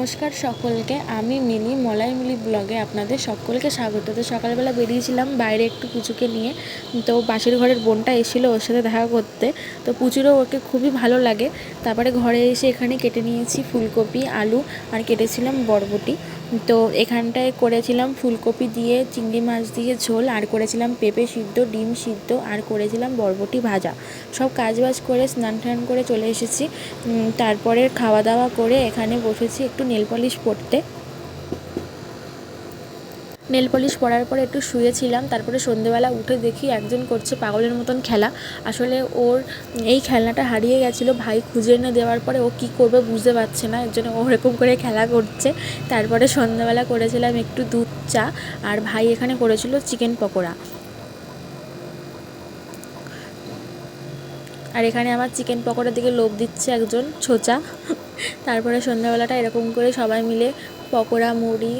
নমস্কার সকলকে, আমি মিলি মলাই মিলি ব্লগে আপনাদের সকলকে স্বাগত। তো সকালবেলা বেরিয়েছিলাম বাইরে একটু পুচুকে নিয়ে। তো পাশের ঘরের বোনটা এসেছিলো ওর সাথে দেখা করতে। তো পুচুরও ওকে খুবই ভালো লাগে। তারপরে ঘরে এসে এখানে কেটে নিয়েছি ফুলকপি, আলু আর কেটেছিলাম বরবটি। তো এখানটায় করেছিলাম ফুলকপি দিয়ে চিংড়ি মাছ দিয়ে ঝোল, আর করেছিলাম পেঁপে সিদ্ধ, ডিম সিদ্ধ, আর করেছিলাম বরবটি ভাজা। সব কাজবাজ করে স্নান টান করে চলে এসেছি। তারপরে খাওয়া দাওয়া করে এখানে বসেছি একটু নেল পলিশ পরতে। নেল পলিশ পরার পরে একটু শুয়েছিলাম। তারপরে সন্ধেবেলা উঠে দেখি একজন করছে পাগলের মতন খেলা। আসলে ওর এই খেলনাটা হারিয়ে গেছিলো, ভাই খুঁজে এনে দেওয়ার পরে ও কী করবে বুঝতে পারছে না, এর জন্য ও এরকম করে খেলা করছে। তারপরে সন্ধ্যাবেলা করেছিলাম একটু দুধ চা, আর ভাই এখানে করেছিল চিকেন পকোড়া। আর এখানে আমার চিকেন পকোড়ার দিকে লোভ দিচ্ছে একজন ছোচা। তারপরে সন্ধ্যাবেলাটা এরকম করে সবাই মিলে পকোড়া মুড়ি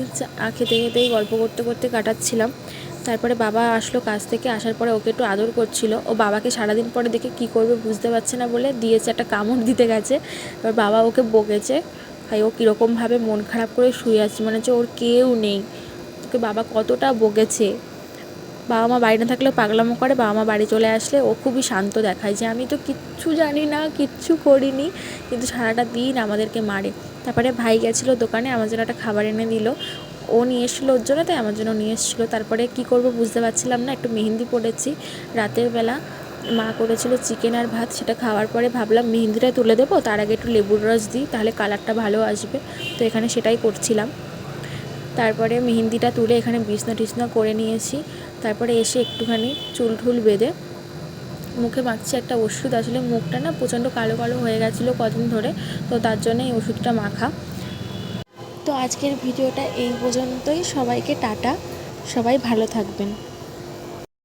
খেতে খেতেই গল্প করতে করতে কাটাচ্ছিলাম। তারপরে বাবা আসলো কাজ থেকে, আসার পরে ওকে একটু আদর করছিল। ও বাবাকে সারাদিন পরে দেখে কী করবে বুঝতে পারছে না বলে দিয়েছে, একটা কামড় দিতে গেছে। এবার বাবা ওকে বকেছে। তাই ও কীরকমভাবে মন খারাপ করে শুয়ে আছে, মানে হচ্ছে ওর কেউ নেই। ওকে বাবা কতটা বকেছে। বাবা মা বাড়ি না থাকলেও পাগলামো করে, বাবা মা বাড়ি চলে আসলে ও খুবই শান্ত দেখায় যে আমি তো কিচ্ছু জানি না, কিচ্ছু করিনি, কিন্তু সারাটা দিন আমাদেরকে মারে। তারপরে ভাই গেছিলো দোকানে, আমার জন্য একটা খাবার এনে দিল। ও নিয়ে এসেছিলো ওর জন্য, তাই আমার জন্য নিয়ে এসেছিলো। তারপরে কী করবো বুঝতে পারছিলাম না, একটু মেহেন্দি পড়েছি। রাতের বেলা মা করেছিল চিকেন আর ভাত, সেটা খাওয়ার পরে ভাবলাম মেহেন্দিটা তুলে দেবো, তার আগে একটু লেবুর রস দিই, তাহলে কালারটা ভালো আসবে। তো এখানে সেটাই করছিলাম। তারপরে মেহেন্দিটা তুলে এখানে বিছনা টিছনা করে নিয়েছি। তারপরে এসে একটুখানি চুল ঠুল বেঁধে মুখে মাখছি একটা ওষুধ। আসলে মুখটা না প্রচণ্ড কালো কালো হয়ে গেছিলো কদিন ধরে, তো তার জন্য এই ওষুধটা মাখা। তো আজকের ভিডিওটা এই পর্যন্তই। সবাইকে টাটা, সবাই ভালো থাকবেন।